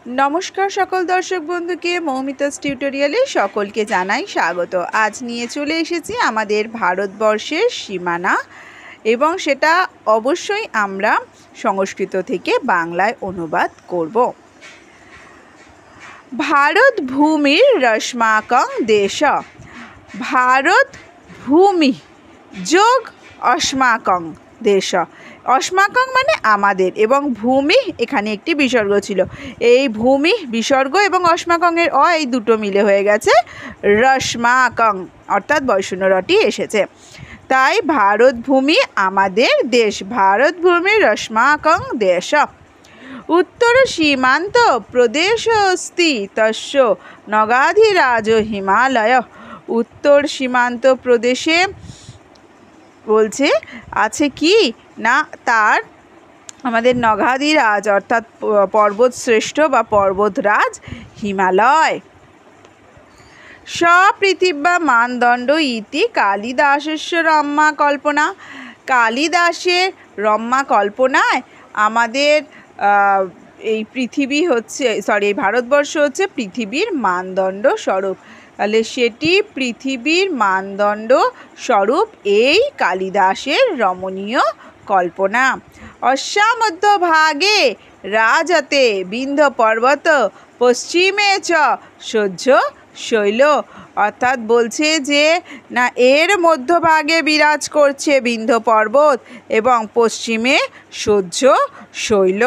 नमस्कार सकल दर्शक बंधु के मौमितास टिউটোরিয়ালে सकलके जानाई स्वागत। आज निये चले एसेछि आमादेर भारतवर्षेर सीमाना एबं सेटा अवश्यई आमरा संस्कृत थेके बांगलाय अनुवाद करब। भारत भूमिर रश्माकं देश, भारत भूमि जोग अस्माकं देश, अस्माकं माने आमादेर एवं भूमि एखाने एकटी विसर्ग छिलो। এই भूमि विसर्ग एवं अस्माकंगेर अ এই দুটো মিলে হয়ে গেছে রশ্মাকং অর্থাৎ বৈষ্ণরটি এসেছে। তাই ভারত ভূমি আমাদের দেশ, ভারত ভূমি রশ্মাকং দেশ। उत्तर सीमांत प्रदेश अस्ति तस्य नगाधिराज हिमालय। उत्तर सीमांत प्रदेशे बोलছে আছে কি না তার আমাদের নগাধিরাজ অর্থাৎ পর্বত শ্রেষ্ঠ বা পর্বতরাজ হিমালয়। সপৃথিব্যা মানদণ্ড ইতি কালিদাসস্য রম্যা কল্পনা। কালিদাসের রম্যা কল্পনায় আমাদের এই পৃথিবী হচ্ছে এই ভারতবর্ষ হচ্ছে পৃথিবীর মানদণ্ড স্বরূপ। তাহলে সেটি পৃথিবীর মানদণ্ড স্বরূপ এই কালিদাসের রমণীয় কল্পনা। অস্যামধ্যভাগে রাজতে বিন্ধ্য পর্বত পশ্চিমে চ সহ্য শৈল। অর্থাৎ বলছে যে না এর মধ্যভাগে বিরাজ করছে বিন্ধ্য পর্বত এবং পশ্চিমে সহ্য শৈল।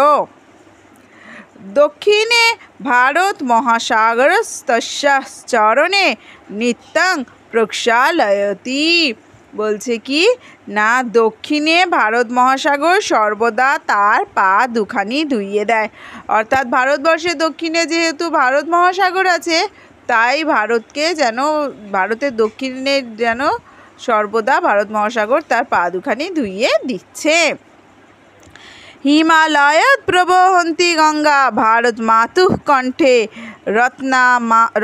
দক্ষিণে ভারত মহাসাগরস্তস্যাঃ চরণে নিত্যং প্রক্ষালয়তি। বলছে কি না দক্ষিণে ভারত মহাসাগর সর্বদা তার পা দুখানি ধুইয়ে দেয়। অর্থাৎ ভারতবর্ষের দক্ষিণে যেহেতু ভারত মহাসাগর আছে তাই ভারতের দক্ষিণে যেন সর্বদা ভারত মহাসাগর তার পা দুখানি ধুইয়ে দিচ্ছে। হিমালয়ত প্রবহন্তি গঙ্গা ভারত মাতুঃ কণ্ঠে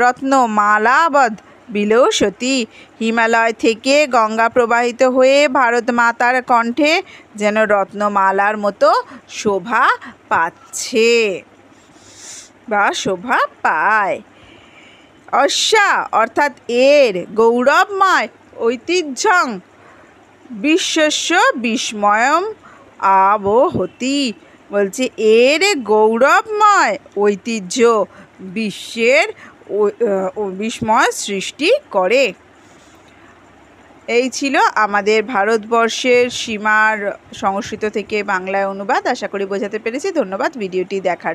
রত্নমালাবধ বিলসতি। হিমালয় থেকে গঙ্গা প্রবাহিত হয়ে ভারত মাতার কণ্ঠে যেন রত্নমালার মতো শোভা পাচ্ছে বা শোভা পায়। অস্যা অর্থাৎ এর গৌরবময় ঐতিহ্যং বিশ্বস্য বিস্ময়ম আবহতি। বলছে এর গৌরবময় ঐতিহ্য বিশ্বের বিস্ময় সৃষ্টি করে। এই ছিল আমাদের ভারতবর্ষের সীমার সংস্কৃত থেকে বাংলায় অনুবাদ। আশা করি বোঝাতে পেরেছি। ধন্যবাদ ভিডিওটি দেখার।